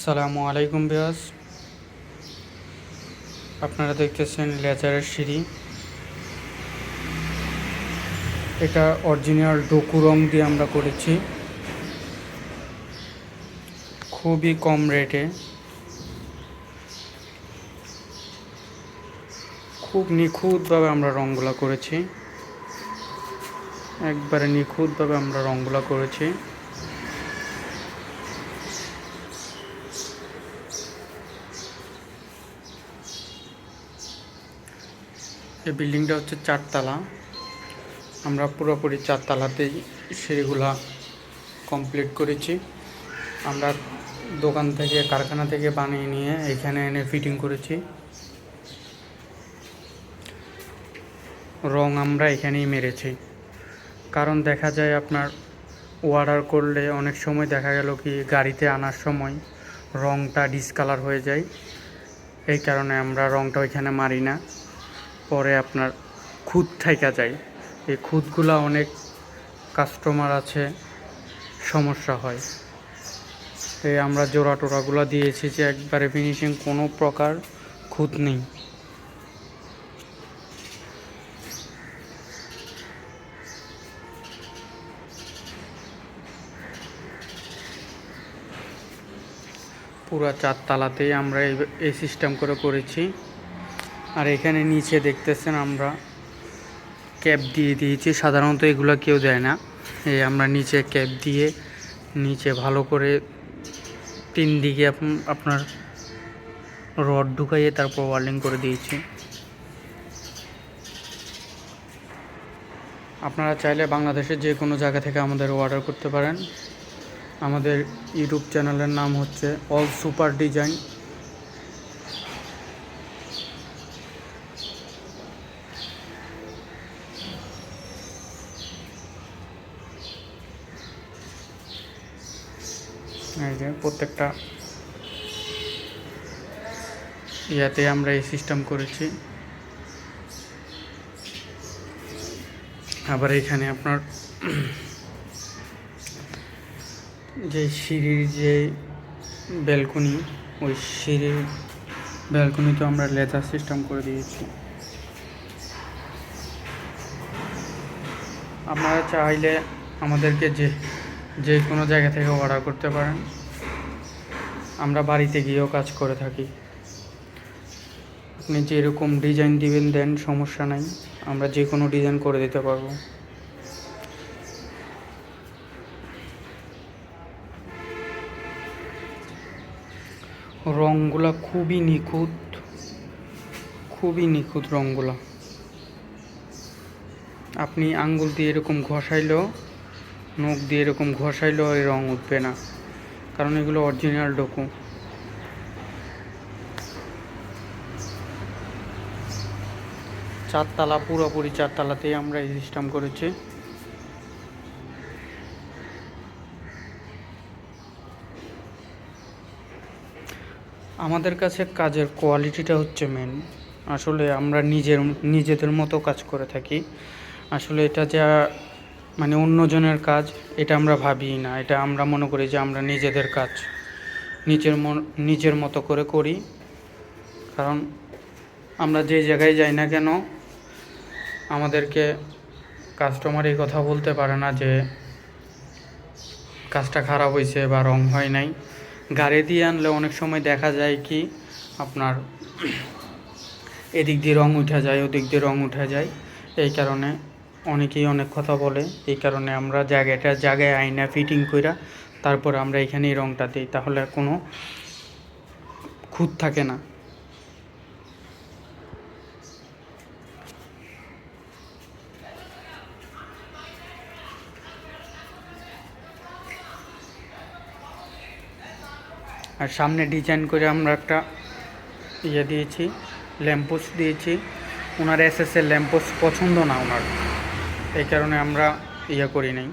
আসসালামু আলাইকুম ভিউয়ার্স, আপনারা দেখতেছেন লেজারের সিঁড়ি। এটা অরিজিনাল ডোকু রং দিয়ে আমরা করেছি, খুবই কম রেটে, খুব নিখুঁতভাবে আমরা রঙগুলো করেছি, একবারে নিখুঁতভাবে আমরা রঙগুলো করেছি। এই বিল্ডিংটা হচ্ছে 4 তলা। আমরা পুরোপুরি 4 তলাতেই সিঁড়িগুলা কমপ্লিট করেছি। আমরা দোকান থেকে, কারখানা থেকে বানিয়ে নিয়ে এখানে এনে ফিটিং করেছি। রং আমরা এখানেই মেরেছি, কারণ দেখা যায় আপনার অর্ডার করলে অনেক সময় দেখা গেল কি গাড়িতে আনার সময় রংটা ডিসকালার হয়ে যায়। এই কারণে আমরা রংটা ওইখানে মারি না, পরে আপনার খুঁত থাইকা যায়। এই খুঁতগুলা অনেক কাস্টমার আছে, সমস্যা হয়। এই আমরা জোড়া টোড়াগুলো দিয়েছি যে একবারে ফিনিশিং, কোনো প্রকার খুঁত নেই। পুরো 4 তলাতেই আমরা এই সিস্টেম করে করেছি। আর এখানে নিচে দেখতেছেন আমরা ক্যাপ দিয়ে দিয়েছি। সাধারণত এগুলো কেউ দেয় না, এই আমরা নিচে ক্যাপ দিয়ে নিচে ভালো করে 3 দিকে আপনার রড ঢুকাইয়ে তারপর ওয়ার্লিং করে দিয়েছি। আপনারা চাইলে বাংলাদেশের যে কোনো জায়গা থেকে আমাদের অর্ডার করতে পারেন। আমাদের ইউটিউব চ্যানেলের নাম হচ্ছে অল সুপার ডিজাইন। এই যে প্রত্যেকটা ইয়াতে আমরা এই সিস্টেম করেছি। আবার এখানে আপনার যে সিঁড়ির যে ব্যালকনি, ওই সিঁড়ির ব্যালকনিতে আমরা লেজার সিস্টেম করে দিয়েছি। আপনারা চাইলে আমাদেরকে যে কোনো জায়গা থেকে অর্ডার করতে পারেন। আমরা বাড়িতে গিয়েও কাজ করে থাকি। আপনি যেরকম ডিজাইন দিবেন দেন, সমস্যা নাই, আমরা যে কোনো ডিজাইন করে দিতে পারবো। রঙগুলা খুবই নিখুঁত, খুবই নিখুঁত রঙগুলা। আপনি আঙ্গুল দিয়ে এরকম ঘষাইলেও, নখ দিয়ে এরকম ঘষাইলেও এই রঙ উঠবে না, কারণ এগুলো অরিজিনাল ডোকু। 4 তলা, পুরোপুরি 4 তলাতেই আমরা এই সিস্টেম করেছি। আমাদের কাছে কাজের কোয়ালিটিটা হচ্ছে মেন। আসলে আমরা নিজেদের মতো কাজ করে থাকি। আসলে এটা যা মানে অন্যজনের কাজ, এটা আমরা ভাবিই না। এটা আমরা মনে করি যে আমরা নিজেদের কাজ নিজের মতো করে করি। কারণ আমরা যে জায়গায় যাই না কেন, আমাদেরকে কাস্টমার এই কথা বলতে পারে না যে কাজটা খারাপ হয়েছে বা রং হয় নাই। গাড়ি দিয়ে আনলে অনেক সময় দেখা যায় কি আপনার এদিক দিয়ে রং উঠে যায়, ওদিক দিয়ে রং উঠে যায়। এই কারণে অনেকেই অনেক কথা বলে। এই কারণে আমরা জায়গায় আইনা ফিটিং কইরা তারপর আমরা এখানেই রংটা দিই, তাহলে কোনো খুঁত থাকে না। আর সামনে ডিজাইন করে আমরা একটা ইয়ে দিয়েছি, ল্যাম্পোস্ট দিয়েছি। ওনার এসএসের ল্যাম্পোস্ট পছন্দ না ওনার, এই কারণে আমরা ইয়ে করি নাই।